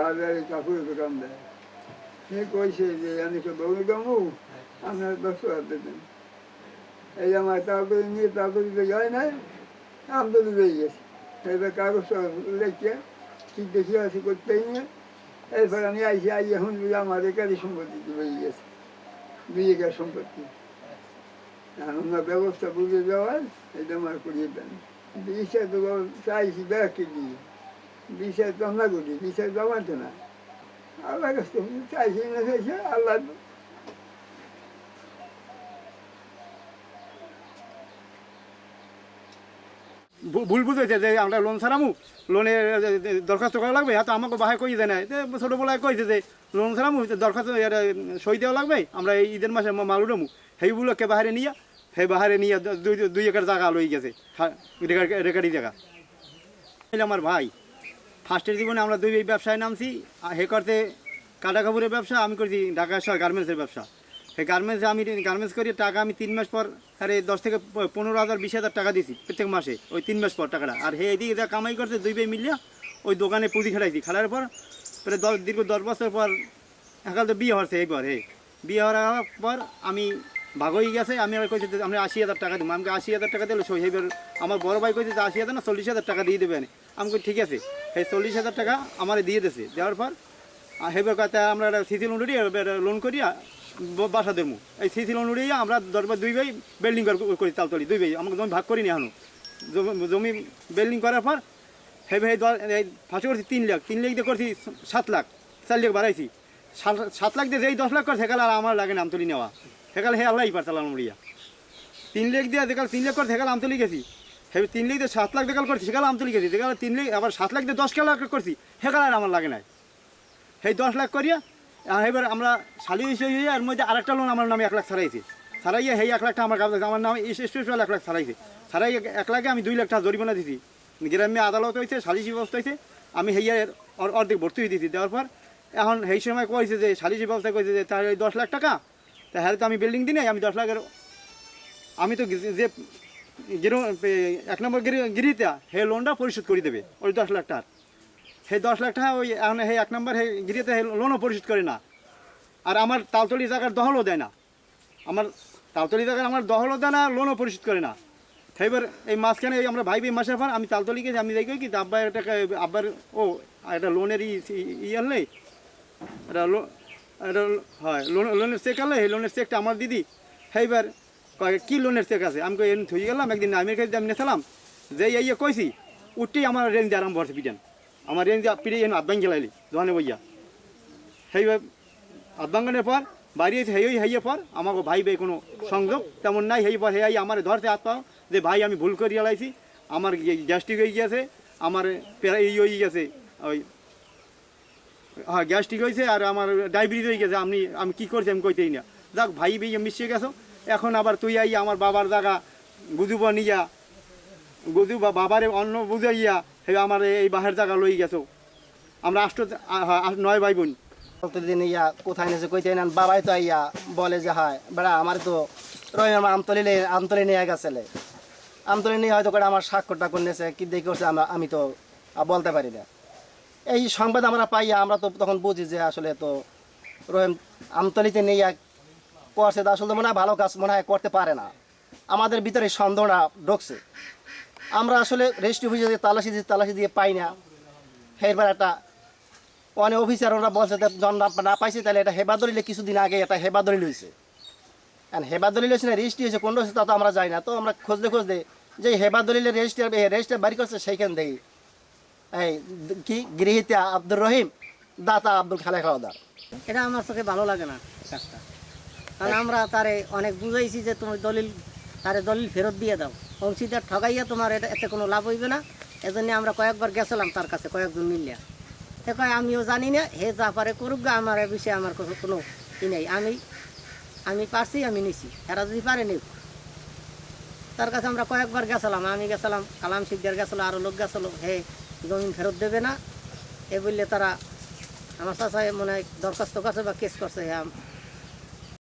বাজারে কাপড়ের দোকান দেয়। সে কইছে যে আমি তো বউ দেবো, আপনার 10 টাকা দেবেন। এই আমার তারপরে নিয়ে তারপরে তো যায় নাই, আমি তো দিয়ে গেছি। এবার কাগজ লেখে ঠিক দেখি আছে করতেই নিয়ে এরপর আমি আইসি আই এখন আমার একারই সম্পত্তি হয়ে গেছে, 2 একর সম্পত্তি। আর ওনার ব্যবস্থা বুঝে দেওয়ার এটা আমার করিয়ে দেন। বিষয় তো চাইছি ব্যাগকে দিয়ে, বিষয় তো আমরা করি, বিষয় জমাতে না। আল্লাহ কাছে চাইছি না চাইছে আল্লাহ। ভুল বুঝেছে যে আমরা লোন ছাড়ামু, লোনের দরখাস্ত করা লাগবে, হয়তো আমাকে বাহায় কই দেয় না। ছোটোবেলায় কইছে যে লোন ছাড়ামু দরখাস্ত সই দেওয়া লাগবে, আমরা এই ঈদের মাসে মাল উঠামু। সেইগুলোকে বাহারে নিয়ে সেই বাহারে নিয়ে 2 একর জায়গা লই গেছে, রেকারি জায়গা। আমার ভাই ফার্স্টের জীবনে আমরা 2 ব্যবসায় নামছি। হে করতে কাটা কাপড়ের ব্যবসা, আমি করছি ঢাকা শহর গার্মেন্টসের ব্যবসা। সেই গার্মেন্টসে আমি গার্মেন্টস করি, টাকা আমি 3 মাস পর আরে 10 থেকে 15,000 20,000 টাকা দিয়েছি প্রত্যেক মাসে, ওই 3 মাস পর টাকাটা। আর হে এদিকে যা কামাই করছে 2 ভাই মিলিয়ে ওই দোকানে পুঁজি খেলাইছি। খেলার পর প্রায় দীর্ঘ 10 বছর পর এখন তো বিয়ে হচ্ছে। এইবার বিয়ে হওয়ার পর আমি ভাগ হয়ে গেছে। আমি আর কইছি আমি 80,000 টাকা দিব, আমাকে 80,000 টাকা দিলে সেইবার আমার বড় ভাই কইছে যে 80,000 না 40,000 টাকা দিয়ে দেবেন। আমি কই ঠিক আছে। সেই 40,000 টাকা আমার দিয়ে দিয়েছে। দেওয়ার পর সেইবার কথা আমরা সিসি লোন লোন করিয়া বাসা দেবো। এই সিসি লোন উড়িয়ে আমরা 2 ভাই বিল্ডিং করি তালতলি, 2 ভাই আমাকে জমি ভাগ করিনি এখনো। জমি বিল্ডিং করার পর সেই ভাই ফাঁসি করছি 3 লাখ, 3 লাখ দিয়ে করছি 7 লাখ, 4 লাখ বাড়াইছি। 7 লাখ দিয়ে যেই 10 লাখ করে সেকালে আর আমার লাগে না আমতলি নেওয়া। সেকালে হে আল্লাহ পারতালাম উড়িয়া 3 লাখ দিয়ে যেকাল 3 লাখ করে সেকালে আমতলি গেছি। সেই 3 লাখ দিয়ে 7 লাখ দেখাল করছি সেকালে আমতলি গেছি। যেকালে 3 লাখ আবার 7 লাখ দিয়ে 10 লাখ করছি সেকালে আর আমার লাগে নাই। সেই 10 লাখ করিয়া এবার আমরা শালি হয়ে এর মধ্যে আরেকটা লোন আমার নামে 1 লাখ ছাড়াইছে। ছাড়াইয়া সেই 1 লাখটা আমার কাছে আমার নামে স্পেশাল 1 লাখ ছাড়াইছে। ছাড়াই 1 লাখে আমি 2 লাখ টাকা জরিমানা দিছি। গ্রামে আদালত হয়েছে, সালিশি ব্যবস্থা হয়েছে, আমি হেয়ার অর্ধেক ভর্তি হয়ে দিয়েছি। দেওয়ার পর এখন সেই সময় কয়েছে যে সালিশি ব্যবস্থা করেছে যে তার ওই 10 লাখ টাকা, তা হ্যাঁ তো আমি বিল্ডিং দিই নাই, আমি 10 লাখের আমি তো যে 1 নম্বর গিরিতে হে লোনটা পরিশোধ করে দেবে ওই 10 লাখ টাকার। সেই 10 লাখ টাকা ওই এখন সেই 1 নম্বর সেই গিরিতে লোনও পরিশোধ করে না। আর আমার তালতলি জায়গার দখলও দেয় না, আমার তালতলি জায়গার আমার দখলও দেয় না, লোনও পরিশোধ করে না। সেইবার এই মাঝখানে আমরা ভাই মাসের পর আমি তালতলি গেছি, আমি যাই কি আব্বা টাকা আব্বার একটা লোনের আনলে এটা হয় লোনের চেক আনলে, সেই লোনের চেকটা আমার দিদি। সেইবার কী লোনের চেক আছে আমি কই থুই গেলাম। একদিন আমির কাছে আমি নেছিলাম যে কইছি উঠতেই আমার রেঞ্জ আরম্ভ হচ্ছে পিটান, আমার রেঞ্জ পিটে আধবাং গেলাইলি দোকানে বইয়া। সেইবার আধবাঙ্গনের পর বাড়ি এসে হেয়ে পর আমাকে ভাই কোনো সংযোগ তেমন নাই। হেই পর হেয়াই আমার ধরতে হাত পাও যে ভাই আমি ভুল করে লাইছি, আমার গ্যাস্ট্রিক হয়ে গিয়েছে, আমার হয়ে গেছে ওই হ্যাঁ গ্যাস্ট্রিক হয়েছে, আর আমার ডায়াবেটিস হয়ে গেছে। আমি কী করছি আমি কইতেই না। যাক ভাই মিশিয়ে গেছো, এখন আবার তুই আমার বাবার জায়গা গুজুব নিয়া গুজু বা বাবারে অন্য বুঝাইয়া হে আমার এই বাহের জায়গা লই গেছো। আমরা 9 ভাই বোন। দিন কোথায় নিয়েছে কইতে নেন, বাবাই তো আইয়া বলে যে হয় বেড়া আমার তো রহিম আমতলি নিয়ে গেছিলে, আমতলি নিয়ে হয়তো করে আমার স্বাক্ষর টাক্ষর নিয়েছে কি দেখে করছে আমি তো বলতে পারি না। এই সংবাদ আমরা পাইয়া আমরা তো তখন বুঝি যে আসলে তো রহিম আমতলিতে নিয়ে করছে, আসলে মনে হয় ভালো কাজ মনে হয় করতে পারে না। আমাদের ভিতরে সন্দেহটা ঢুকছে। আমরা আসলে রেজিস্ট্রি অফিসে যে তালাশি দিয়ে পাই না। এরপর একটা অনেক অফিসার ওরা বলছে না পাইছে, তাহলে এটা হেবাদলিলে কিছুদিন আগে এটা হেবাদলি লইছে। হেবাদলি লইছে না রেজিস্ট্রি হয়েছে কোন তা তো আমরা যাই না। তো আমরা খুঁজতে যে হেবাদলিলে রেজিস্টার বাড়ি করছে সেইখান থেকে এই কি গৃহীতে আব্দুর রহিম, দাতা আব্দুল খালেক হাওলাদার। এটা আমার চোখে ভালো লাগে না কাজটা, কারণ আমরা তারে অনেক বুঝাইছি যে তুমি তারে দলিল ফেরত দিয়ে দাও, অংশীদার ঠগাইয়া তোমার এতে কোনো লাভ হইবে না। এজন্য আমরা কয়েকবার গেছিলাম তার কাছে, কয়েকজন মিলিয়া। সে কয় আমিও জানি না, হে যা পারে করুক গা, আমার এ বিষয়ে আমার কোনো ই নেই, আমি পারছি আমি নিছি, এরা যদি পারে নিক। তার কাছে আমরা কয়েকবার গেছিলাম, আমি গেছিলাম, কালাম শিকদার গেছিলো, আরও লোক গেছিলো। হে জমিন ফেরত দেবে না এ বললে তারা আমার চাচা মনে হয় দরখাস্ত করছে বা কেস করছে,